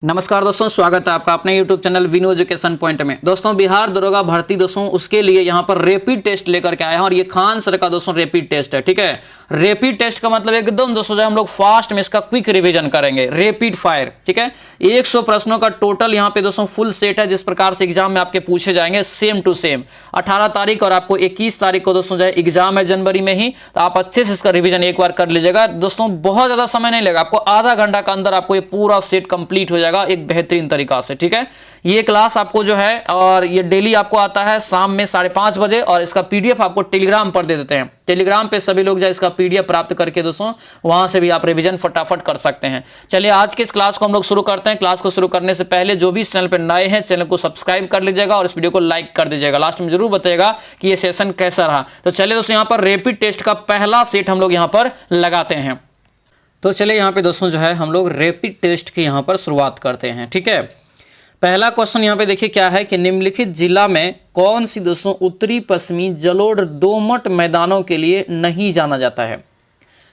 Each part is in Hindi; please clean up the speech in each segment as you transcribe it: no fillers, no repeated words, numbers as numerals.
नमस्कार दोस्तों, स्वागत है आपका अपने YouTube चैनल विनो एजुकेशन पॉइंट में। दोस्तों बिहार दरोगा भर्ती दोस्तों उसके लिए यहाँ पर रैपिड टेस्ट लेकर के आए हैं और ये खान सर का दोस्तों रैपिड टेस्ट है। ठीक है, रैपिड टेस्ट का मतलब एकदम दोस्तों जो हम लोग फास्ट में इसका क्विक रिवीजन करेंगे, रैपिड फायर। ठीक है, 100 प्रश्नों का टोटल यहाँ पे दोस्तों फुल सेट है, जिस प्रकार से एग्जाम में आपके पूछे जाएंगे सेम टू सेम। 18 तारीख और आपको 21 तारीख को दोस्तों जो है एग्जाम है जनवरी में ही, तो आप अच्छे से इसका रिवीजन एक बार कर लीजिएगा। दोस्तों बहुत ज्यादा समय नहीं लगेगा, आपको आधा घंटा के अंदर आपको ये पूरा सेट कंप्लीट हो जाएगा एक बेहतरीन तरीका से। ठीक है, ये क्लास आपको जो है और ये डेली आपको आता है शाम में 5:30 बजे, और इसका पीडीएफ आपको टेलीग्राम पर दे देते हैं। टेलीग्राम पे सभी लोग जो इसका पीडीएफ प्राप्त करके दोस्तों वहां से भी आप रिवीजन फटाफट कर सकते हैं। चलिए आज के इस क्लास को हम लोग शुरू करते हैं। क्लास को शुरू करने से पहले जो भी इस चैनल पर नए हैं चैनल को सब्सक्राइब कर लीजिएगा और इस वीडियो को लाइक कर दीजिएगा। लास्ट में जरूर बताइएगा कि ये सेशन कैसा रहा। तो चलिए दोस्तों यहाँ पर रैपिड टेस्ट का पहला सेट हम लोग यहाँ पर लगाते हैं। तो चलिए यहाँ पे दोस्तों जो है हम लोग रैपिड टेस्ट की यहाँ पर शुरुआत करते हैं। ठीक है, पहला क्वेश्चन यहाँ पे देखिए क्या है कि निम्नलिखित जिला में कौन सी दोस्तों उत्तरी पश्चिमी जलोढ़ दोमट मैदानों के लिए नहीं जाना जाता है। तो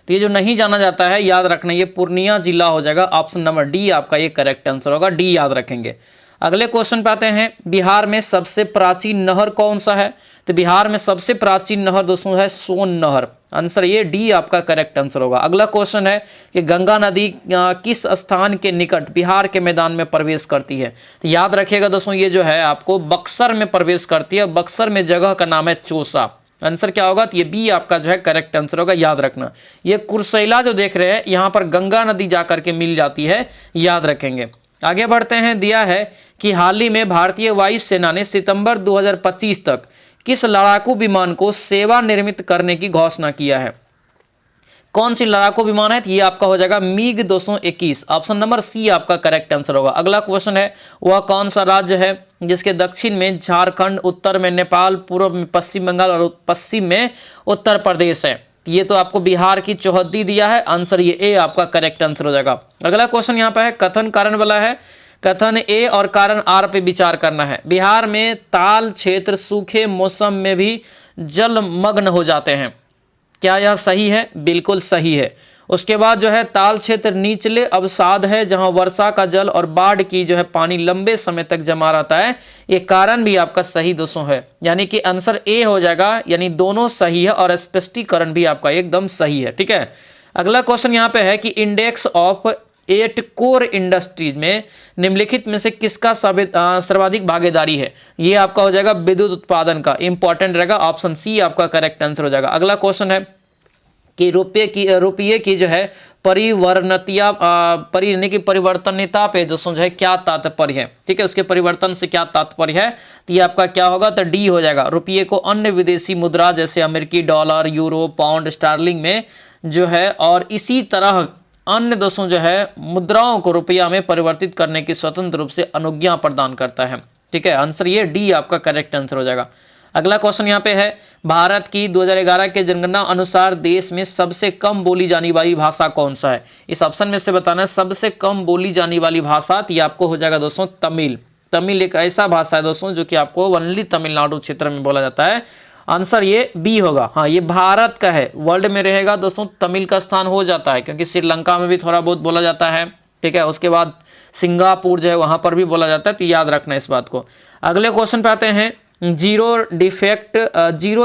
ये जो नहीं जाना जाता है याद रखना, ये पूर्णिया जिला हो जाएगा। ऑप्शन नंबर डी आपका ये करेक्ट आंसर होगा, डी याद रखेंगे। अगले क्वेश्चन पे आते हैं, बिहार में सबसे प्राचीन नहर कौन सा है। तो बिहार में सबसे प्राचीन नहर दोस्तों है सोन नहर। आंसर ये डी आपका करेक्ट आंसर होगा। अगला क्वेश्चन है कि गंगा नदी किस स्थान के निकट बिहार के मैदान में प्रवेश करती है। तो याद रखिएगा दोस्तों ये जो है आपको बक्सर में प्रवेश करती है। बक्सर में जगह का नाम है चौसा। आंसर क्या होगा, तो ये बी आपका जो है करेक्ट आंसर होगा, याद रखना। ये कुर्सेला जो देख रहे हैं यहाँ पर गंगा नदी जाकर के मिल जाती है, याद रखेंगे। आगे बढ़ते हैं, दिया है कि हाल ही में भारतीय वायुसेना ने सितंबर 2025 तक किस लड़ाकू विमान को सेवा निर्मित करने की घोषणा किया है। कौन सी लड़ाकू विमान है, तो ये आपका हो जाएगा मिग 221। ऑप्शन नंबर सी आपका करेक्ट आंसर होगा। अगला क्वेश्चन है, वह कौन सा राज्य है जिसके दक्षिण में झारखंड, उत्तर में नेपाल, पूर्व में पश्चिम बंगाल और पश्चिम में उत्तर प्रदेश है। ये तो आपको बिहार की चौहद्दी दिया है। आंसर ये ए आपका करेक्ट आंसर हो जाएगा। अगला क्वेश्चन यहाँ पे है, कथन कारण वाला है। कथन ए और कारण आर पे विचार करना है। बिहार में ताल क्षेत्र सूखे मौसम में भी जलमग्न हो जाते हैं। क्या यह सही है? बिल्कुल सही है। उसके बाद जो है ताल क्षेत्र निचले अवसाद है जहां वर्षा का जल और बाढ़ की जो है पानी लंबे समय तक जमा रहता है। ये कारण भी आपका सही दोस्तों है, यानी कि आंसर ए हो जाएगा, यानी दोनों सही है और स्पष्टीकरण भी आपका एकदम सही है। ठीक है, अगला क्वेश्चन यहाँ पे है कि इंडेक्स ऑफ 8 कोर इंडस्ट्रीज में निम्नलिखित में से किसका सर्वाधिक भागीदारी है। ये आपका हो जाएगा विद्युत उत्पादन का, इंपॉर्टेंट रहेगा। ऑप्शन सी आपका करेक्ट आंसर हो जाएगा। अगला क्वेश्चन है कि रुपये की जो है परिवर्तनीयता पे दोस्तों जो है क्या तात्पर्य है। ठीक है, उसके परिवर्तन से क्या तात्पर्य है, तो ये आपका क्या होगा, तो डी हो जाएगा। रुपये को अन्य विदेशी मुद्रा जैसे अमेरिकी डॉलर, यूरो, पाउंड, स्टार्लिंग में जो है और इसी तरह अन्य दोस्तों जो है मुद्राओं को रुपया में परिवर्तित करने की स्वतंत्र रूप से अनुज्ञा प्रदान करता है। ठीक है, आंसर ये डी आपका करेक्ट आंसर हो जाएगा। अगला क्वेश्चन यहाँ पे है, भारत की 2011 के जनगणना अनुसार देश में सबसे कम बोली जाने वाली भाषा कौन सा है। इस ऑप्शन में से बताना है सबसे कम बोली जाने वाली भाषा, तो ये आपको हो जाएगा दोस्तों तमिल। तमिल एक ऐसा भाषा है दोस्तों जो कि आपको ओनली तमिलनाडु क्षेत्र में बोला जाता है। आंसर ये बी होगा। हाँ, ये भारत का है, वर्ल्ड में रहेगा दोस्तों तमिल का स्थान हो जाता है, क्योंकि श्रीलंका में भी थोड़ा बहुत बोला जाता है। ठीक है, उसके बाद सिंगापुर जो है वहां पर भी बोला जाता है, तो याद रखना इस बात को। अगले क्वेश्चन पे आते हैं, जीरो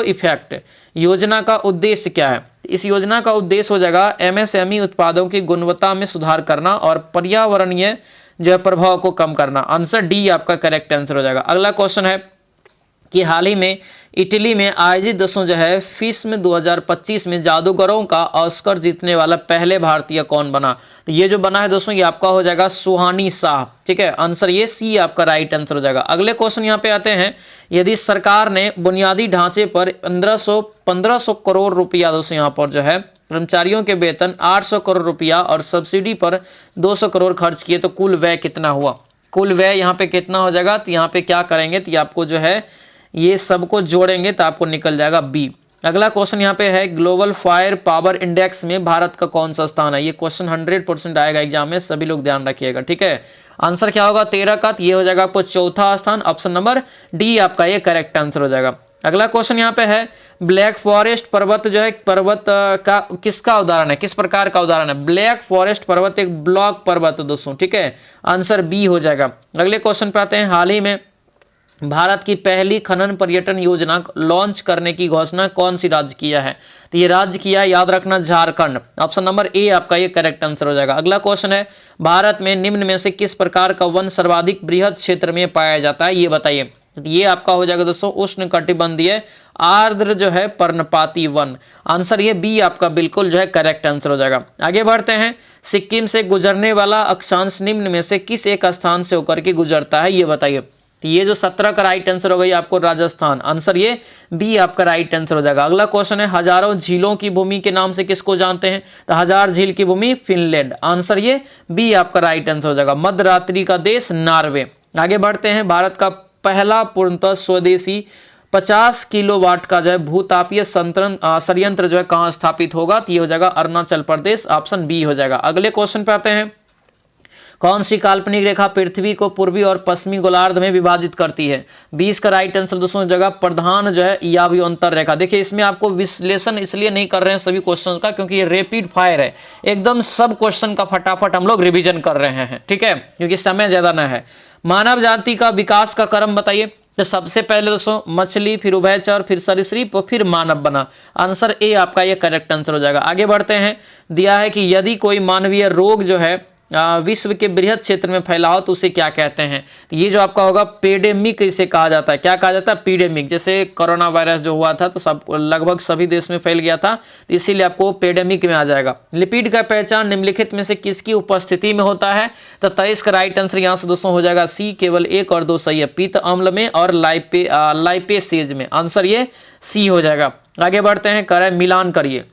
इफेक्ट योजना का उद्देश्य क्या है। इस योजना का उद्देश्य हो जाएगा एमएसएमई उत्पादों की गुणवत्ता में सुधार करना और पर्यावरणीय जो है प्रभाव को कम करना। आंसर डी आपका करेक्ट आंसर हो जाएगा। अगला क्वेश्चन है कि हाल ही में इटली में आयोजित दोस्तों जो है फिल्म 2025 में जादूगरों का ऑस्कर जीतने वाला पहले भारतीय कौन बना। तो ये जो बना है दोस्तों ये आपका हो जाएगा सुहानी शाह। ठीक है, आंसर ये सी आपका राइट आंसर हो जाएगा। अगले क्वेश्चन यहाँ पे आते हैं, यदि सरकार ने बुनियादी ढांचे पर 1500 करोड़ रुपया दोस्तों यहाँ पर जो है कर्मचारियों के वेतन 800 करोड़ रुपया और सब्सिडी पर 200 करोड़ खर्च किए, तो कुल व्यय कितना हुआ। कुल व्यय यहाँ पे कितना हो जाएगा, तो यहाँ पे क्या करेंगे, तो आपको जो है ये सबको जोड़ेंगे तो आपको निकल जाएगा बी। अगला क्वेश्चन यहाँ पे है, ग्लोबल फायर पावर इंडेक्स में भारत का कौन सा स्थान है। ये क्वेश्चन 100% आएगा एग्जाम में, सभी लोग ध्यान रखिएगा। ठीक है, आंसर क्या होगा 13 का, तो ये हो जाएगा आपको चौथा स्थान। ऑप्शन नंबर डी आपका ये करेक्ट आंसर हो जाएगा। अगला क्वेश्चन यहाँ पे है ब्लैक फॉरेस्ट पर्वत जो है पर्वत का किसका उदाहरण है, किस प्रकार का उदाहरण है। ब्लैक फॉरेस्ट पर्वत एक ब्लॉक पर्वत है दोस्तों, ठीक है, आंसर बी हो जाएगा। अगले क्वेश्चन पे आते हैं, हाल ही में भारत की पहली खनन पर्यटन योजना लॉन्च करने की घोषणा कौन सी राज्य किया है। तो ये राज्य किया है, याद रखना, झारखंड। ऑप्शन नंबर ए आपका ये करेक्ट आंसर हो जाएगा। अगला क्वेश्चन है, भारत में निम्न में से किस प्रकार का वन सर्वाधिक बृहद क्षेत्र में पाया जाता है, ये बताइए। तो ये आपका हो जाएगा दोस्तों उष्ण कटिबंधीय आर्द्र जो है पर्णपाती वन। आंसर ये बी आपका बिल्कुल जो है करेक्ट आंसर हो जाएगा। आगे बढ़ते हैं, सिक्किम से गुजरने वाला अक्षांश निम्न में से किस एक स्थान से होकर के गुजरता है, ये बताइए। तो ये जो 17 का राइट आंसर हो गई आपको राजस्थान। आंसर ये बी आपका राइट आंसर हो जाएगा। अगला क्वेश्चन है, हजारों झीलों की भूमि के नाम से किसको जानते हैं। तो हजार झील की भूमि फिनलैंड। आंसर ये बी आपका राइट आंसर हो जाएगा। मध्यरात्रि का देश नॉर्वे। आगे बढ़ते हैं, भारत का पहला पूर्णतः स्वदेशी 50 किलोवाट का जो है भूतापीय संयंत्र जो है कहाँ स्थापित होगा। तो ये हो जाएगा अरुणाचल प्रदेश। ऑप्शन बी हो जाएगा। अगले क्वेश्चन पे आते हैं, कौन सी काल्पनिक रेखा पृथ्वी को पूर्वी और पश्चिमी गोलार्ध में विभाजित करती है। 20 का राइट आंसर दोस्तों जगह प्रधान जो है यावियोंतर रेखा। देखिए इसमें आपको विश्लेषण इसलिए नहीं कर रहे हैं सभी क्वेश्चन का, क्योंकि ये रैपिड फायर है, एकदम सब क्वेश्चन का फटाफट हम लोग रिवीजन कर रहे हैं, ठीक है, क्योंकि समय ज्यादा न है। मानव जाति का विकास का क्रम बताइए। तो सबसे पहले दोस्तों मछली, फिर उभयचर, फिर सरीसृप, फिर मानव बना। आंसर ए आपका ये करेक्ट आंसर हो जाएगा। आगे बढ़ते हैं, दिया है कि यदि कोई मानवीय रोग जो है विश्व के बृहद क्षेत्र में फैला हो तो उसे क्या कहते हैं। तो ये जो आपका होगा पेडेमिक इसे कहा जाता है। क्या कहा जाता है, पीडेमिक। जैसे कोरोना वायरस जो हुआ था तो सब लगभग सभी देश में फैल गया था, तो इसीलिए आपको पेडेमिक में आ जाएगा। लिपिड का पहचान निम्नलिखित में से किसकी उपस्थिति में होता है। तो 23 का राइट आंसर यहाँ से दोस्तों हो जाएगा सी। केवल 1 और 2 सही है, पित्त अम्ल में और लाइपेसेज में। आंसर ये सी हो जाएगा। आगे बढ़ते हैं, करें मिलान करिए।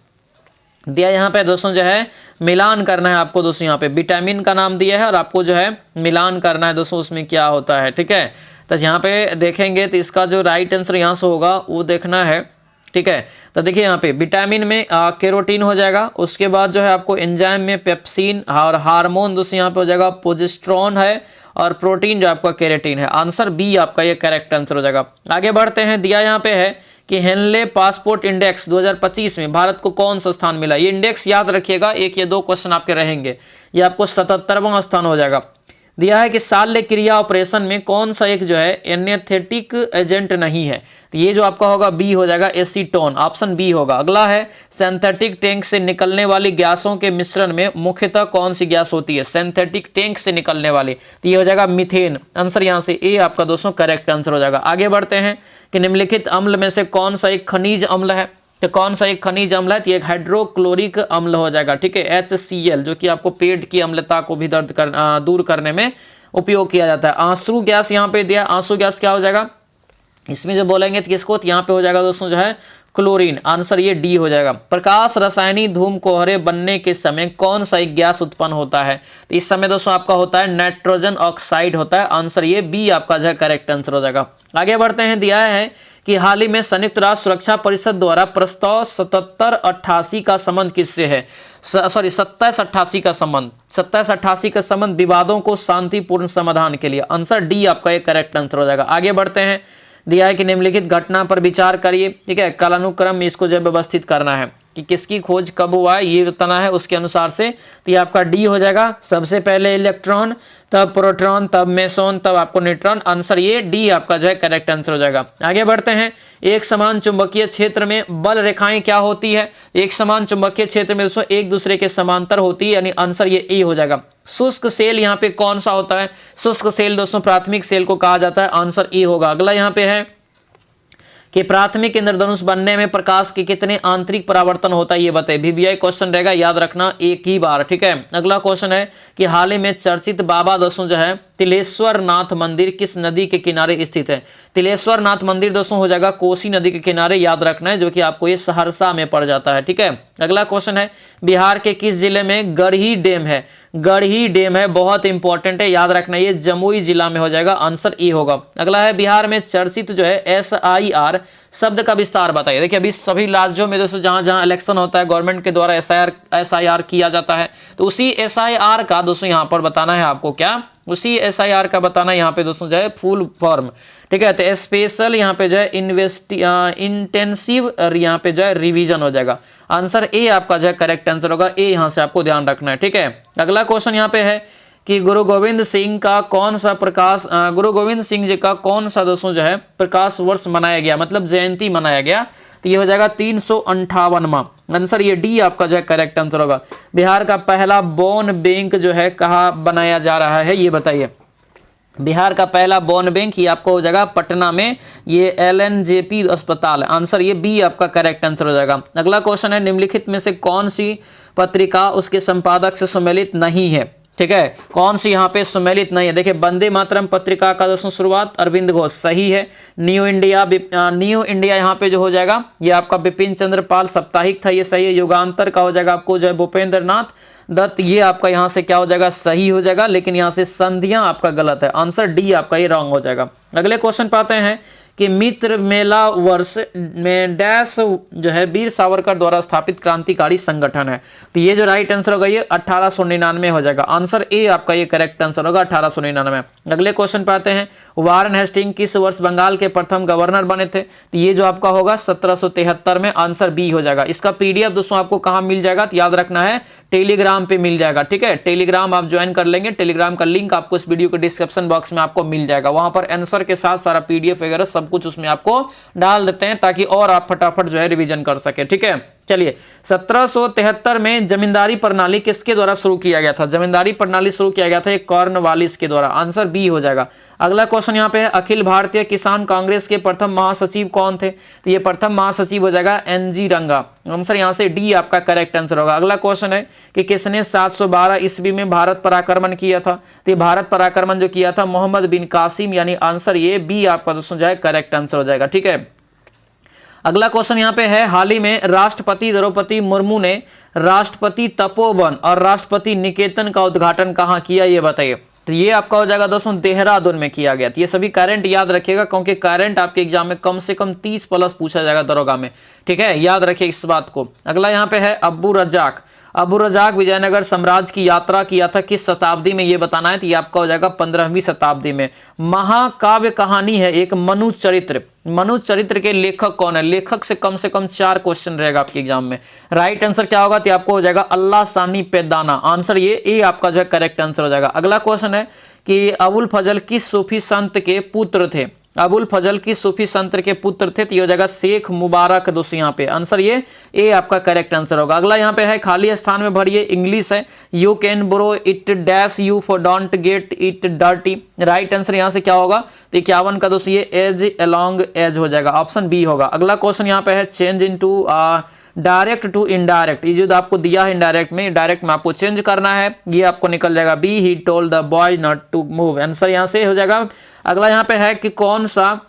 दिया यहाँ पे दोस्तों जो है मिलान करना है आपको दोस्तों, यहाँ पे विटामिन का नाम दिया है और आपको जो है मिलान करना है दोस्तों उसमें क्या होता है, ठीक है। तो यहाँ पे देखेंगे तो इसका जो राइट आंसर यहाँ से होगा वो देखना है, ठीक है। तो देखिए यहाँ पे विटामिन में कैरोटीन हो जाएगा, उसके बाद जो है आपको एंजाइम में पेप्सिन और हार्मोन दोस्तों यहाँ पे हो जाएगा प्रोजेस्टेरोन है, और प्रोटीन जो आपका केराटिन है। आंसर बी आपका ये करेक्ट आंसर हो जाएगा। आगे बढ़ते हैं, दिया यहाँ पे है कि हेनले पासपोर्ट इंडेक्स 2025 में भारत को कौन सा स्थान मिला। ये इंडेक्स याद रखिएगा, 1 या 2 क्वेश्चन आपके रहेंगे। ये आपको 77वां स्थान हो जाएगा। दिया है कि शल्य क्रिया ऑपरेशन में कौन सा एक जो है एनेस्थेटिक एजेंट नहीं है। तो ये जो आपका होगा बी हो जाएगा एसीटोन। ऑप्शन बी होगा। अगला है, सिंथेटिक टैंक से निकलने वाली गैसों के मिश्रण में मुख्यतः कौन सी गैस होती है। सिंथेटिक टैंक से निकलने वाली, तो ये हो जाएगा मीथेन। आंसर यहाँ से ए आपका दोस्तों करेक्ट आंसर हो जाएगा। आगे बढ़ते हैं कि निम्नलिखित अम्ल में से कौन सा एक खनिज अम्ल है। तो कौन सा एक खनिज अम्ल है, तो एक हाइड्रोक्लोरिक अम्ल हो जाएगा, ठीक है, HCl, जो कि आपको पेट की अम्लता को भी दूर करने में उपयोग किया जाता है। आंसू गैस यहाँ पे दिया, आंसू गैस क्या हो जाएगा इसमें जो बोलेंगे तो किसको, तो यहाँ पे हो जाएगा दोस्तों जो है क्लोरीन। आंसर ये डी हो जाएगा। प्रकाश रसायनी धूम कोहरे बनने के समय कौन सा एक गैस उत्पन्न होता है। तो इस समय दोस्तों आपका होता है नाइट्रोजन ऑक्साइड होता है। आंसर ये बी आपका जो है करेक्ट आंसर हो जाएगा। आगे बढ़ते हैं, दिया है कि हाल ही में संयुक्त राष्ट्र सुरक्षा परिषद द्वारा प्रस्ताव 7788 का संबंध किससे है। 2788 का संबंध, 2788 का संबंध विवादों को शांतिपूर्ण समाधान के लिए। आंसर डी आपका एक करेक्ट आंसर हो जाएगा। आगे बढ़ते हैं, दिया है कि निम्नलिखित घटना पर विचार करिए, ठीक है, कालानुक्रम में इसको जो व्यवस्थित करना है कि किसकी खोज कब हुआ है ये बताना है उसके अनुसार से। तो ये आपका डी हो जाएगा। सबसे पहले इलेक्ट्रॉन, तब प्रोटॉन, तब मेसोन, तब आपको न्यूट्रॉन। आंसर ये डी आपका जो है करेक्ट आंसर हो जाएगा। आगे बढ़ते हैं, एक समान चुंबकीय क्षेत्र में बल रेखाएं क्या होती है। एक समान चुंबकीय क्षेत्र में दोस्तों एक दूसरे के समांतर होती है, यानी आंसर ये ए हो जाएगा। शुष्क सेल यहाँ पे कौन सा होता है। शुष्क सेल दोस्तों प्राथमिक सेल को कहा जाता है। आंसर ए होगा। अगला यहाँ पे है कि प्राथमिक इंद्रधनुष बनने में प्रकाश के कितने आंतरिक परावर्तन होता है ये बताइए। VVI क्वेश्चन रहेगा, याद रखना एक ही बार, ठीक है। अगला क्वेश्चन है कि हाल ही में चर्चित बाबा दोस्तों जो है तिलेश्वर नाथ मंदिर किस नदी के किनारे स्थित है। तिलेश्वर नाथ मंदिर दोस्तों हो जाएगा कोसी नदी के किनारे, याद रखना है, जो कि आपको ये सहरसा में पड़ जाता है, ठीक है। अगला क्वेश्चन है, बिहार के किस जिले में गढ़ी डैम है। गढ़ी डैम है, बहुत इंपॉर्टेंट है, याद रखना, ये जमुई जिला में हो जाएगा। आंसर ए होगा। अगला है, बिहार में चर्चित जो है SIR शब्द का विस्तार बताइए। देखिए अभी सभी राज्यों में दोस्तों जहां जहां इलेक्शन होता है गवर्नमेंट के द्वारा SIR किया जाता है, तो उसी SIR का दोस्तों यहां पर बताना है आपको क्या उसी SIR का बताना यहाँ पे दोस्तों जो है फुल फॉर्म, ठीक है। तो स्पेशल यहाँ पे जो है इंटेंसिव यहाँ पे जो है रिवीजन हो जाएगा। आंसर ए आपका जो है करेक्ट आंसर होगा, ए यहाँ से आपको ध्यान रखना है, ठीक है। अगला क्वेश्चन यहाँ पे है कि गुरु गोविंद सिंह जी का कौन सा दोस्तों जो है प्रकाश वर्ष मनाया गया, मतलब जयंती मनाया गया। तो ये हो जाएगा 358वां। आंसर ये डी आपका जो है करेक्ट आंसर होगा। बिहार का पहला बोन बैंक जो है कहाँ बनाया जा रहा है, ये बताइए। बिहार का पहला बोन बैंक ये आपको हो जाएगा पटना में, ये LNJP अस्पताल है। आंसर ये बी आपका करेक्ट आंसर हो जाएगा। अगला क्वेश्चन है निम्नलिखित में से कौन सी पत्रिका उसके संपादक से सम्मिलित नहीं है, ठीक है। कौन सी यहाँ पे सम्मिलित नहीं है, देखिए वंदे मातरम पत्रिका का दोस्तों शुरुआत अरविंद घोष, सही है। न्यू इंडिया यहाँ पे जो हो जाएगा ये आपका बिपिन चंद्र पाल साप्ताहिक था, ये सही है। युगांतर का हो जाएगा आपको जो है भूपेंद्र नाथ दत्त, ये आपका यहाँ से क्या हो जाएगा सही हो जाएगा, लेकिन यहाँ से संधियां आपका गलत है। आंसर डी आपका ये रॉन्ग हो जाएगा। अगले क्वेश्चन पे आते हैं कि मित्र मेला वर्ष में डैश जो है वीर सावरकर द्वारा स्थापित क्रांतिकारी संगठन है। तो ये जो राइट आंसर होगा ये 1899 हो जाएगा। आंसर ए आपका ये करेक्ट आंसर होगा 1899। अगले क्वेश्चन पे आते हैं वारेन हेस्टिंग किस वर्ष बंगाल के प्रथम गवर्नर बने थे। तो ये जो आपका होगा 1773 में। आंसर बी हो जाएगा। इसका PDF दोस्तों आपको कहाँ मिल जाएगा, तो याद रखना है टेलीग्राम पे मिल जाएगा, ठीक है। टेलीग्राम आप ज्वाइन कर लेंगे, टेलीग्राम का लिंक आपको इस वीडियो के डिस्क्रिप्शन बॉक्स में आपको मिल जाएगा। वहां पर आंसर के साथ सारा PDF वगैरह सब कुछ उसमें आपको डाल देते हैं ताकि और आप फटाफट जो है रिवीजन कर सके, ठीक है। चलिए 1773 में जमींदारी प्रणाली किसके द्वारा शुरू किया गया था। जमींदारी प्रणाली शुरू किया गया था एक कॉर्नवालिस के द्वारा। आंसर बी हो जाएगा। अगला क्वेश्चन यहाँ पे है अखिल भारतीय किसान कांग्रेस के प्रथम महासचिव कौन थे। तो ये प्रथम महासचिव हो जाएगा NG रंगा। आंसर यहाँ से डी आपका करेक्ट आंसर होगा। अगला क्वेश्चन है कि किसने 712 ईस्वी में भारत पर आक्रमण किया था। तो ये भारत पर आक्रमण जो किया था मोहम्मद बिन कासिम, यानी आंसर ये बी आपका दोस्तों जो है करेक्ट आंसर हो जाएगा, ठीक है। अगला क्वेश्चन यहाँ पे है हाल ही में राष्ट्रपति द्रौपदी मुर्मू ने राष्ट्रपति तपोवन और राष्ट्रपति निकेतन का उद्घाटन कहाँ किया, ये बताइए। तो ये आपका हो जाएगा दोस्तों देहरादून में किया गया। तो ये सभी करंट याद रखिएगा क्योंकि करंट आपके एग्जाम में कम से कम 30+ पूछा जाएगा दरोगा में, ठीक है, याद रखिए इस बात को। अगला यहाँ पे है अबू रजाक विजयनगर साम्राज्य की यात्रा किया था किस शताब्दी में, ये बताना है। तो ये आपका हो जाएगा 15वीं शताब्दी में। महाकाव्य कहानी है एक मनु चरित्र के लेखक कौन है। लेखक से कम 4 क्वेश्चन रहेगा आपके एग्जाम में। राइट आंसर क्या होगा, तो आपको हो जाएगा अल्लाह सानी पैदाना। आंसर ये ए आपका जो है करेक्ट आंसर हो जाएगा। अगला क्वेश्चन है कि अबुल फजल किस सूफी संत के पुत्र थे। अबुल फजल की सूफी संत के पुत्र थे, तो ये हो जाएगा शेख मुबारक दोस्तों यहाँ पे। आंसर ये ए आपका करेक्ट आंसर होगा। अगला यहाँ पे है खाली स्थान में भरिए, इंग्लिश है you can borrow it dash you for don't get it dirty. Right answer यहाँ से क्या होगा, तो 51 का दोस्तों ये एज अलोंग एज हो जाएगा, ऑप्शन बी होगा। अगला क्वेश्चन यहाँ पे है change into direct to indirect. ये जो आपको दिया है इनडायरेक्ट में, डायरेक्ट में आपको चेंज करना है, ये आपको निकल जाएगा be he told the boy not to move. Answer यहाँ से हो जाएगा। अगला यहाँ पे है कि कौन सा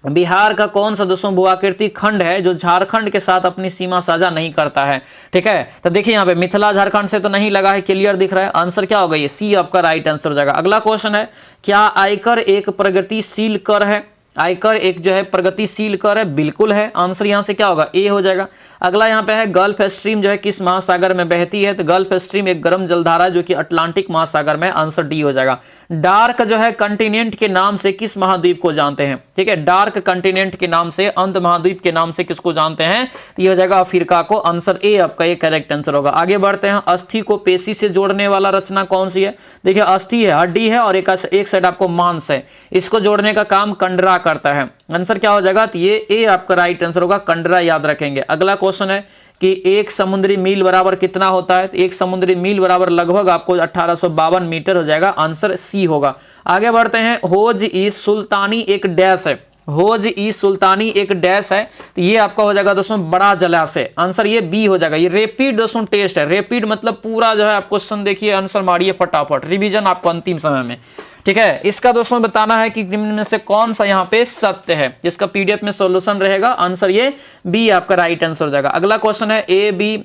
बिहार का कौन सा दोस्तों भूआकृति खंड है जो झारखंड के साथ अपनी सीमा साझा नहीं करता है, ठीक है। तो देखिए यहाँ पे मिथिला झारखंड से तो नहीं लगा है, क्लियर दिख रहा है। आंसर क्या होगा, ये सी आपका राइट आंसर हो जाएगा। अगला क्वेश्चन है क्या आयकर एक प्रगतिशील कर है। आयकर एक जो है प्रगतिशील कर है, बिल्कुल है। आंसर यहाँ से क्या होगा, ए हो जाएगा। अगला यहाँ पे है गल्फ स्ट्रीम जो है किस महासागर में बहती है। तो गल्फ स्ट्रीम एक गर्म जलधारा जो कि अटलांटिक महासागर में। आंसर डी हो जाएगा। डार्क जो है कंटिनेंट के नाम से किस महाद्वीप को जानते हैं, ठीक है। डार्क कंटिनेंट के नाम से, अंत महाद्वीप के नाम से किसको जानते हैं, तो ये हो जाएगा अफ्रीका को। आंसर ए आपका ये करेक्ट आंसर होगा। आगे बढ़ते हैं, अस्थि को पेशी से जोड़ने वाला रचना कौन सी है। देखिए अस्थि है, हड्डी है, और एक साइड आपको मांस है, इसको जोड़ने का काम कंडरा करता है। आंसर क्या हो जाएगा, तो ये ए आपका राइट आंसर होगा, कंडरा याद रखेंगे। अगला क्वेश्चन है कि एक समुद्री मील बराबर कितना होता है। तो एक समुद्री मील बराबर लगभग आपको 1852 मीटर हो जाएगा। आंसर सी होगा। आगे बढ़ते हैं, होज ई सुल्तानी एक डैश है। होज ई सुल्तानी एक डैश है, तो ये आपका हो जाएगा दोस्तों बड़ा जलाशय। आंसर ये बी हो जाएगा। ये रैपिड दोस्तों टेस्ट है। रैपिड मतलब पूरा जो है आप क्वेश्चन देखिए, आंसर मारिए फटाफट, रिवीजन आपको अंतिम समय में, ठीक है। इसका दोस्तों बताना है कि निम्न में से कौन सा यहाँ पे सत्य है, जिसका PDF में सॉल्यूशन रहेगा। आंसर ये बी आपका राइट आंसर हो जाएगा। अगला क्वेश्चन है ए बी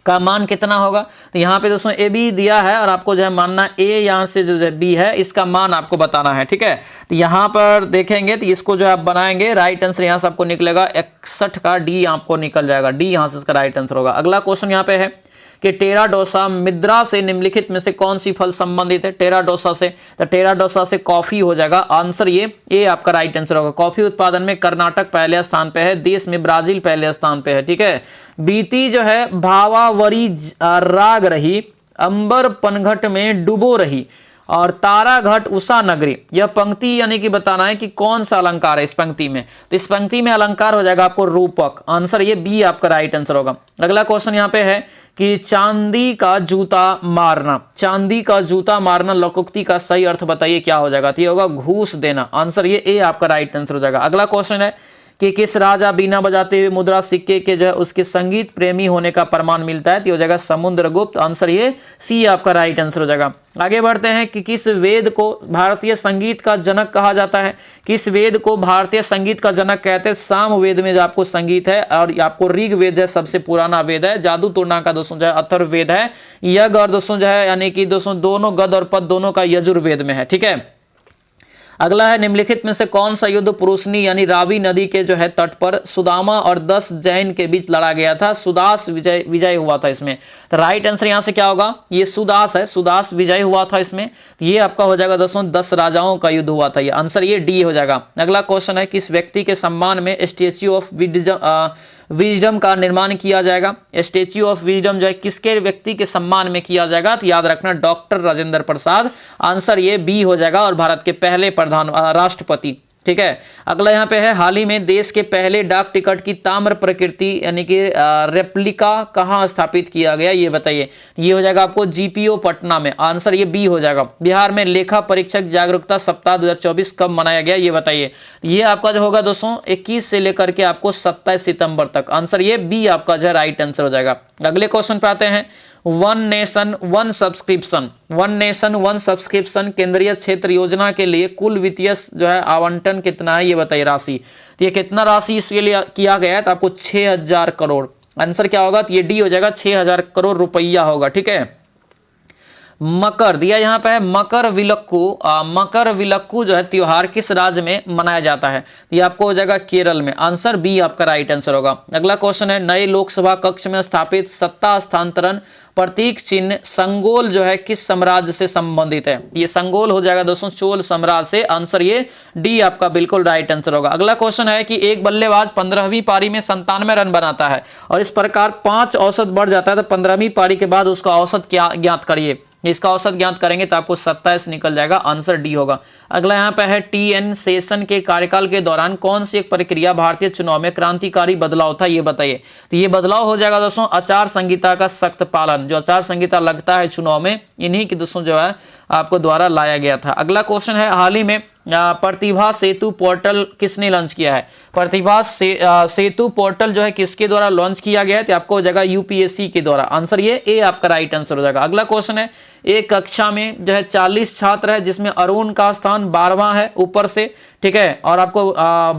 का मान कितना होगा। तो यहाँ पे दोस्तों ए बी दिया है और आपको जो है मानना ए, यहाँ से जो बी है इसका मान आपको बताना है, ठीक है। तो यहाँ पर देखेंगे तो इसको जो आप बनाएंगे, राइट आंसर यहाँ से आपको निकलेगा 61 का डी आपको निकल जाएगा। डी यहाँ से इसका राइट आंसर होगा। अगला क्वेश्चन यहाँ पे है कि टेराडोसा मृदा से निम्नलिखित में से कौन सी फल संबंधित है टेराडोसा से, तो टेराडोसा से कॉफी हो जाएगा आंसर, ये आपका राइट आंसर होगा। कॉफी उत्पादन में कर्नाटक पहले स्थान पे है, देश में ब्राजील पहले स्थान पे है। ठीक है, बीती जो है भावावरी राग रही, अंबर पनघट में डूबो रही, और तारा घट उषा नगरी। यह पंक्ति यानी कि बताना है कि कौन सा अलंकार है इस पंक्ति में, तो इस पंक्ति में अलंकार हो जाएगा आपको रूपक, आंसर ये बी आपका राइट आंसर होगा। अगला क्वेश्चन यहाँ पे है कि चांदी का जूता मारना, चांदी का जूता मारना लोकोक्ति का सही अर्थ बताइए क्या हो जाएगा, तो ये होगा घूस देना, आंसर ये ए आपका राइट आंसर हो जाएगा। अगला क्वेश्चन है कि किस राजा बीना बजाते हुए मुद्रा सिक्के के जो है उसके संगीत प्रेमी होने का प्रमाण मिलता है, तो हो जाएगा समुद्रगुप्त, आंसर ये सी आपका राइट आंसर हो जाएगा। आगे बढ़ते हैं कि किस वेद को भारतीय संगीत का जनक कहा जाता है, किस वेद को भारतीय संगीत का जनक कहते हैं, साम वेद में जो आपको संगीत है, और आपको ऋग वेद है सबसे पुराना वेद है, जादू टोना का दोस्तों जो है अथर्ववेद है, यज्ञ और दोस्तों जो है यानी कि दोस्तों दोनों गद और पद दोनों का यजुर्वेद में है। ठीक है, अगला है निम्नलिखित में से कौन सा युद्ध पुरुषनी यानी रावी नदी के जो है तट पर सुदामा और 10 जैन के बीच लड़ा गया था, सुदास विजय हुआ था इसमें, तो राइट आंसर यहां से क्या होगा, ये सुदास है, सुदास विजय हुआ था इसमें, तो ये आपका हो जाएगा दोस्तों 10 राजाओं का युद्ध हुआ था, ये आंसर ये डी हो जाएगा। अगला क्वेश्चन है किस व्यक्ति के सम्मान में स्टैच्यू ऑफ विजडम का निर्माण किया जाएगा, स्टैच्यू ऑफ विजडम जो है किसके व्यक्ति के सम्मान में किया जाएगा, तो याद रखना डॉक्टर राजेंद्र प्रसाद, आंसर ये बी हो जाएगा, और भारत के पहले राष्ट्रपति। ठीक है, अगला यहाँ पे है हाल ही में देश के पहले डाक टिकट की ताम्र प्रकृति यानी कि रेप्लिका कहाँ स्थापित किया गया, ये बताइए, ये हो जाएगा आपको जीपीओ पटना में, आंसर ये बी हो जाएगा। बिहार में लेखा परीक्षक जागरूकता सप्ताह 2024 कब मनाया गया, ये बताइए, ये आपका जो होगा दोस्तों 21 से लेकर के आपको 27 सितंबर तक, आंसर ये बी आपका जो है राइट आंसर हो जाएगा। अगले क्वेश्चन पे आते हैं, one nation one subscription, one nation one subscription केंद्रीय क्षेत्र योजना के लिए कुल वित्तीय जो है आवंटन कितना है, ये बताइए राशि, तो ये कितना राशि इसके लिए किया गया है, तो आपको 6000 करोड़, आंसर क्या होगा, तो ये डी हो जाएगा, 6000 करोड़ रुपया होगा। ठीक है, मकर दिया यहाँ पे है, मकर विलक्कू जो है त्योहार किस राज्य में मनाया जाता है, ये आपको हो जाएगा केरल में, आंसर बी आपका राइट आंसर होगा। अगला क्वेश्चन है नए लोकसभा कक्ष में स्थापित सत्ता हस्तांतरण प्रतीक चिन्ह संगोल जो है किस साम्राज्य से संबंधित है, ये संगोल हो जाएगा दोस्तों चोल साम्राज्य से, आंसर ये डी आपका बिल्कुल राइट आंसर होगा। अगला क्वेश्चन है कि एक बल्लेबाज 15वीं पारी में 97 रन बनाता है और इस प्रकार 5 औसत बढ़ जाता है, तो 15वीं पारी के बाद उसका औसत क्या ज्ञात करिए, इसका औसत ज्ञात करेंगे तो आपको 27 निकल जाएगा, आंसर डी होगा। अगला यहाँ पे है टी.एन. शेषन के कार्यकाल के दौरान कौन सी एक प्रक्रिया भारतीय चुनाव में क्रांतिकारी बदलाव था, ये बताइए, तो ये बदलाव हो जाएगा दोस्तों आचार संहिता का सख्त पालन, जो आचार संहिता लगता है चुनाव में इन्हीं की दोस्तों जो है आपको द्वारा लाया गया था। अगला क्वेश्चन है हाल ही में प्रतिभा सेतु पोर्टल किसने लॉन्च किया है, प्रतिभा सेतु पोर्टल जो है किसके द्वारा लॉन्च किया गया है, तो आपको हो जाएगा यूपीएससी के द्वारा, आंसर ये ए आपका राइट आंसर हो जाएगा। अगला क्वेश्चन है एक कक्षा में जो है 40 छात्र है जिसमें अरुण का स्थान 12वां है ऊपर से, ठीक है, और आपको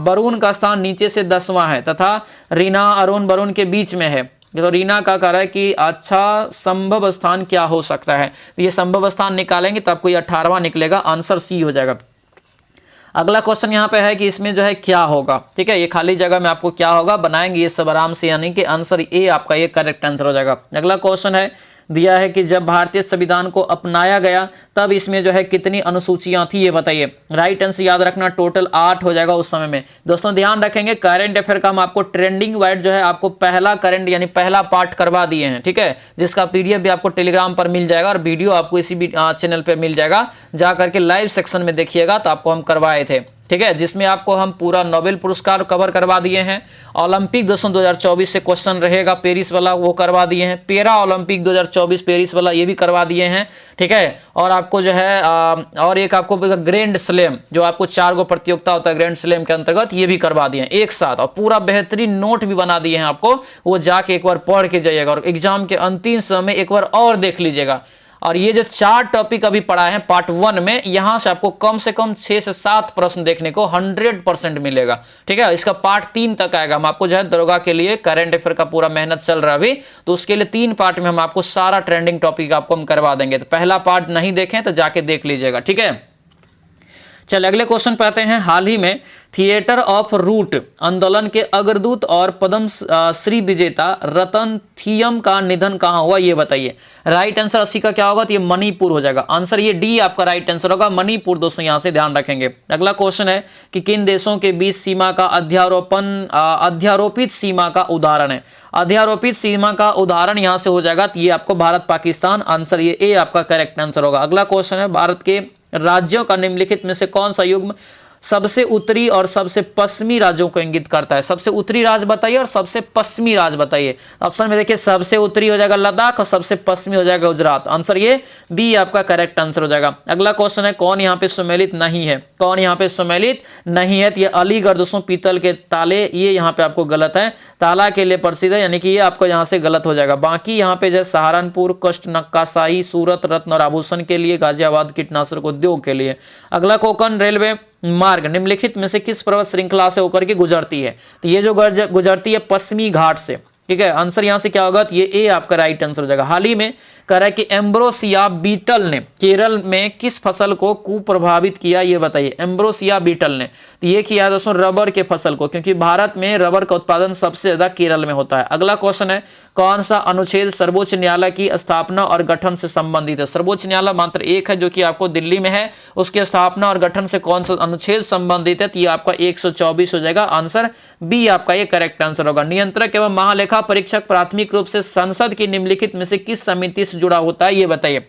वरुण का स्थान नीचे से 10वां है तथा रीना अरुण वरुण के बीच में है, तो रीना का कह रहा है कि अच्छा संभव स्थान क्या हो सकता है, तो ये संभव स्थान निकालेंगे तो आपको ये 18वां निकलेगा, आंसर सी हो जाएगा। अगला क्वेश्चन यहाँ पे है कि इसमें जो है क्या होगा, ठीक है, ये खाली जगह में आपको क्या होगा बनाएंगे ये सब आराम से, यानी कि आंसर ए आपका ये करेक्ट आंसर हो जाएगा। अगला क्वेश्चन है दिया है कि जब भारतीय संविधान को अपनाया गया तब इसमें जो है कितनी अनुसूचियां थी, ये बताइए, राइट आंसर याद रखना टोटल 8 हो जाएगा उस समय में। दोस्तों ध्यान रखेंगे करंट अफेयर का हम आपको ट्रेंडिंग वाइड जो है आपको पहला करंट यानी पहला पार्ट करवा दिए हैं, ठीक है, जिसका पीडीएफ भी आपको टेलीग्राम पर मिल जाएगा और वीडियो आपको इसी भी चैनल पर मिल जाएगा, जा करके लाइव सेक्शन में देखिएगा, तो आपको हम करवाए थे, ठीक है, जिसमें आपको हम पूरा नोबेल पुरस्कार कवर करवा दिए हैं, ओलंपिक दोस्तों 2024 से क्वेश्चन रहेगा पेरिस वाला वो करवा दिए हैं, पैरा ओलंपिक 2024 पेरिस वाला ये भी करवा दिए हैं, ठीक है, और आपको जो है और एक आपको ग्रैंड स्लैम जो आपको 4 गो प्रतियोगिता होता है ग्रैंड स्लैम के अंतर्गत ये भी करवा दिए हैं एक साथ, और पूरा बेहतरीन नोट भी बना दिए हैं आपको, वो जाके एक बार पढ़ के जाइएगा और एग्जाम के अंतिम समय एक बार और देख लीजिएगा। और ये जो 4 टॉपिक अभी पढ़ा है पार्ट 1 में, यहां से आपको कम से कम 6 से 7 प्रश्न देखने को 100% मिलेगा, ठीक है, इसका पार्ट 3 तक आएगा। हम आपको जो है दरोगा के लिए करंट अफेयर का पूरा मेहनत चल रहा है अभी, तो उसके लिए 3 पार्ट में हम आपको सारा ट्रेंडिंग टॉपिक आपको हम करवा देंगे, तो पहला पार्ट नहीं देखें तो जाके देख लीजिएगा, ठीक है। चल अगले क्वेश्चन पे आते हैं। हाल ही में थिएटर ऑफ रूट आंदोलन के अग्रदूत और पद्म श्री विजेता रतन थियम का निधन कहाँ हुआ, ये बताइए। राइट आंसर 80 का क्या होगा, तो ये मणिपुर हो जाएगा। आंसर ये डी आपका राइट आंसर होगा, मणिपुर। दोस्तों यहां से ध्यान रखेंगे। अगला क्वेश्चन है कि किन देशों के बीच सीमा का अध्यारोपित सीमा का उदाहरण है। अध्यारोपित सीमा का उदाहरण यहां से हो जाएगा, तो ये आपको भारत पाकिस्तान। आंसर ये ए आपका करेक्ट आंसर होगा। अगला क्वेश्चन है, भारत के राज्यों का निम्नलिखित में से कौन सा युग्म सबसे उत्तरी और सबसे पश्चिमी राज्यों को इंगित करता है। सबसे उत्तरी राज्य बताइए और सबसे पश्चिमी राज्य बताइए। ऑप्शन में देखिए, सबसे उत्तरी हो जाएगा लद्दाख और सबसे पश्चिमी हो जाएगा गुजरात। आंसर ये बी आपका करेक्ट आंसर हो जाएगा। अगला क्वेश्चन है, कौन यहाँ पे सुमेलित नहीं है। कौन यहाँ पे सुमेलित नहीं है, तो ये अलीगढ़। दोस्तों पीतल के ताले, ये यहाँ पे आपको गलत है, ताला के लिए प्रसिद्ध है, यानी कि ये आपको यहाँ से गलत हो जाएगा। बाकी यहाँ पे जैसे सहारनपुर, कष्ट, नक्काशाही, सूरत, रत्न और आभूषण के लिए, गाजियाबाद कीटनाशक उद्योग के लिए। अगला कोंकण रेलवे मार्ग निम्नलिखित में से किस पर्वत श्रृंखला से होकर के गुजरती है, तो ये जो गुजरती है पश्चिमी घाट से। ठीक है, आंसर यहां से क्या होगा, तो ये ए आपका राइट आंसर हो जाएगा। हाल ही में कह रहा है कि एम्ब्रोसिया बीटल ने केरल में किस फसल को कुप्रभावित किया, ये बताइए। एम्ब्रोसिया बीटल ने, तो ये किया दोस्तों रबर के फसल को, क्योंकि भारत में रबर का उत्पादन सबसे ज्यादा केरल में होता है। अगला क्वेश्चन है, कौन सा अनुच्छेद सर्वोच्च न्यायालय की स्थापना और गठन से संबंधित है। सर्वोच्च न्यायालय मात्र एक है जो कि आपको दिल्ली में है, उसकी स्थापना और गठन से कौन सा अनुच्छेद संबंधित है, तो ये आपका 124 हो जाएगा। आंसर बी आपका ये करेक्ट आंसर होगा। नियंत्रक एवं महालेखा परीक्षक प्राथमिक रूप से संसद की निम्नलिखित में से किस समिति से जुड़ा होता है, ये बताइए।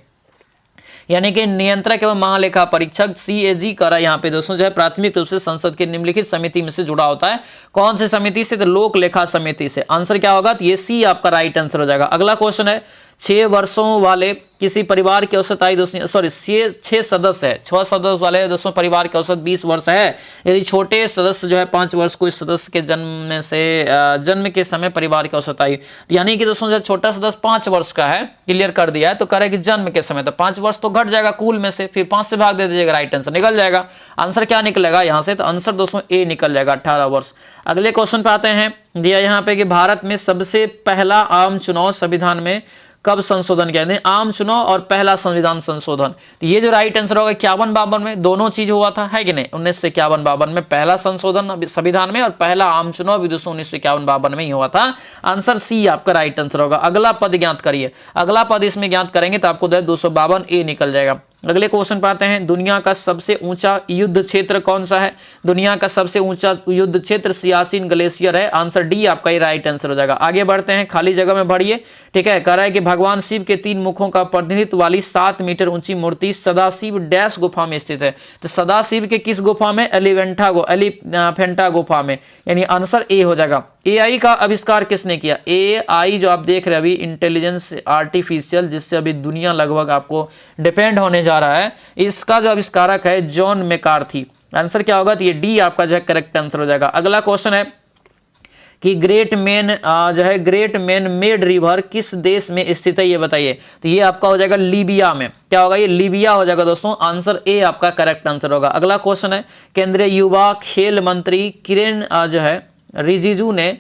यानी कि नियंत्रक एवं महालेखा परीक्षक CAG करा यहाँ पे दोस्तों जो है प्राथमिक रूप से संसद की निम्नलिखित समिति में से जुड़ा होता है। कौन सी समिति से, तो लोक लेखा समिति से। आंसर क्या होगा, तो ये सी आपका राइट आंसर हो जाएगा। अगला क्वेश्चन है, 6 वर्षों वाले किसी परिवार की औसत आयु दोस्तों, सॉरी 6 सदस्य है, 6 सदस्य वाले दोस्तों परिवार की औसत 20 वर्ष है। यदि छोटे सदस्य जो है 5 वर्ष को इस सदस्य के जन्म के समय परिवार की औसत आयु, यानी कि दोस्तों जो छोटा सदस्य 5 वर्ष का है, क्लियर कर दिया है, तो कह रहा है कि जन्म के समय, तो 5 वर्ष तो घट जाएगा कुल में से, फिर 5 से भाग दे दीजिएगा, राइट आंसर निकल जाएगा। आंसर क्या निकलेगा यहाँ से, तो आंसर दोस्तों ए निकल जाएगा, 18 वर्ष। अगले क्वेश्चन पे आते हैं, दिया यहाँ पे कि भारत में सबसे पहला आम चुनाव संविधान में कब संशोधन किया, आम चुनाव और पहला संविधान संशोधन, तो ये जो राइट आंसर होगा 51-52 में, दोनों चीज हुआ था, है कि नहीं। 1951-52 में पहला संशोधन संविधान में और पहला आम चुनाव भी दोस्तों 1951-52 में ही हुआ था। आंसर सी आपका राइट आंसर होगा। अगला पद ज्ञात करिए। अगला पद इसमें ज्ञात करेंगे तो आपको 252 ए निकल जाएगा। अगले क्वेश्चन पे आते हैं, दुनिया का सबसे ऊंचा युद्ध क्षेत्र कौन सा है। दुनिया का सबसे ऊंचा युद्ध क्षेत्र सियाचिन ग्लेशियर है। आंसर डी आपका ही राइट आंसर हो जाएगा। आगे बढ़ते हैं, खाली जगह में भरिए। ठीक है, कह रहा है कि भगवान शिव के 3 मुखों का प्रतिनिधित्व वाली 7 मीटर ऊंची मूर्ति सदाशिव डैश गुफा में स्थित है। तो सदाशिव के किस गुफा में, एलिफेंटा गुफा में, यानी आंसर ए हो जाएगा। AI का आविष्कार किसने किया। AI जो आप देख रहे हैं अभी, इंटेलिजेंस आर्टिफिशियल, जिससे अभी दुनिया लगभग आपको डिपेंड होने जा रहा है, इसका जो आविष्कारक है जॉन मैकार्थी। आंसर क्या होगा, तो ये डी आपका जो है करेक्ट आंसर हो जाएगा। अगला क्वेश्चन है कि ग्रेट मैन मेड रिवर किस देश में स्थित है, ये बताइए। तो ये आपका हो जाएगा लीबिया में। क्या होगा, ये लीबिया हो जाएगा दोस्तों। आंसर ए आपका करेक्ट आंसर होगा। अगला क्वेश्चन है, केंद्रीय युवा खेल मंत्री किरेन जो है रिजिजू ने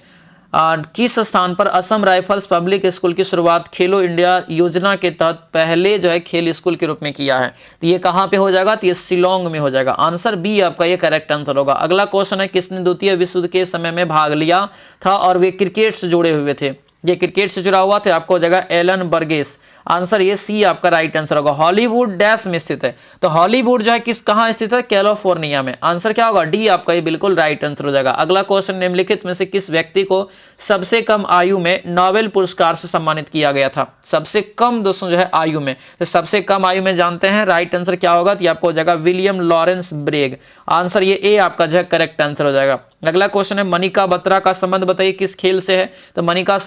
किस स्थान पर असम राइफल्स पब्लिक स्कूल की शुरुआत खेलो इंडिया योजना के तहत पहले जो है खेल स्कूल के रूप में किया है। तो ये कहां पे हो जाएगा, तो ये शिलोंग में हो जाएगा। आंसर बी आपका ये करेक्ट आंसर होगा। अगला क्वेश्चन है, किसने द्वितीय विश्व युद्ध के समय में भाग लिया था और वे क्रिकेट से जुड़े हुए थे। ये क्रिकेट से जुड़ा हुआ था, आपको हो जाएगा एलन बर्गेस। आंसर ये सी आपका राइट आंसर होगा। हॉलीवुड डैश में स्थित है, तो हॉलीवुड जो है किस कहां स्थित है, कैलिफोर्निया में। आंसर क्या होगा, डी आपका ये बिल्कुल राइट आंसर हो जाएगा। अगला क्वेश्चन, निम्नलिखित में से किस व्यक्ति को सबसे कम आयु में नोबेल पुरस्कार से सम्मानित किया गया था। सबसे कम दोस्तों जो है आयु में, तो सबसे कम आयु में जानते हैं राइट आंसर क्या होगा, तो आपको हो जाएगा विलियम लॉरेंस ब्रेग। आंसर ये ए आपका जो है करेक्ट आंसर हो जाएगा। अगला क्वेश्चन है, मनिका बत्रा का संबंध बताइए किस खेल से है। तो मनिका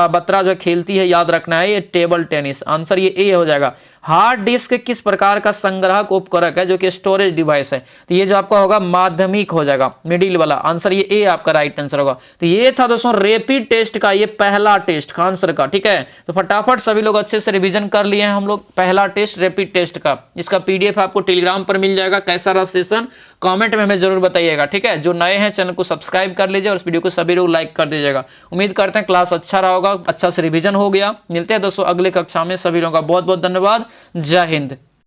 बत्रा जो खेलती है, याद रखना है, ये टेबल टेनिस। आंसर ये ए हो जाएगा। हार्ड डिस्क किस प्रकार का संग्राहक उपकरण है, जो कि स्टोरेज डिवाइस है। तो ये जो आपका होगा माध्यमिक हो जाएगा, मिडिल वाला। आंसर ये ए आपका राइट आंसर होगा। तो ये था दोस्तों रैपिड टेस्ट का ये पहला टेस्ट खान सर का। ठीक है, तो फटाफट सभी लोग अच्छे से रिवीजन कर लिए हैं हम लोग पहला टेस्ट रैपिड टेस्ट का। इसका PDF आपको टेलीग्राम पर मिल जाएगा। कैसा रहा सेशन कमेंट में हमें जरूर बताइएगा। ठीक है, जो नए हैं चैनल को सब्सक्राइब कर लीजिए और इस वीडियो को सभी लोग लाइक कर दीजिएगा। उम्मीद करते हैं क्लास अच्छा रहा होगा, अच्छा से रिवीजन हो गया। मिलते हैं दोस्तों अगले कक्षा में। सभी लोगों का बहुत बहुत धन्यवाद। जय हिंद।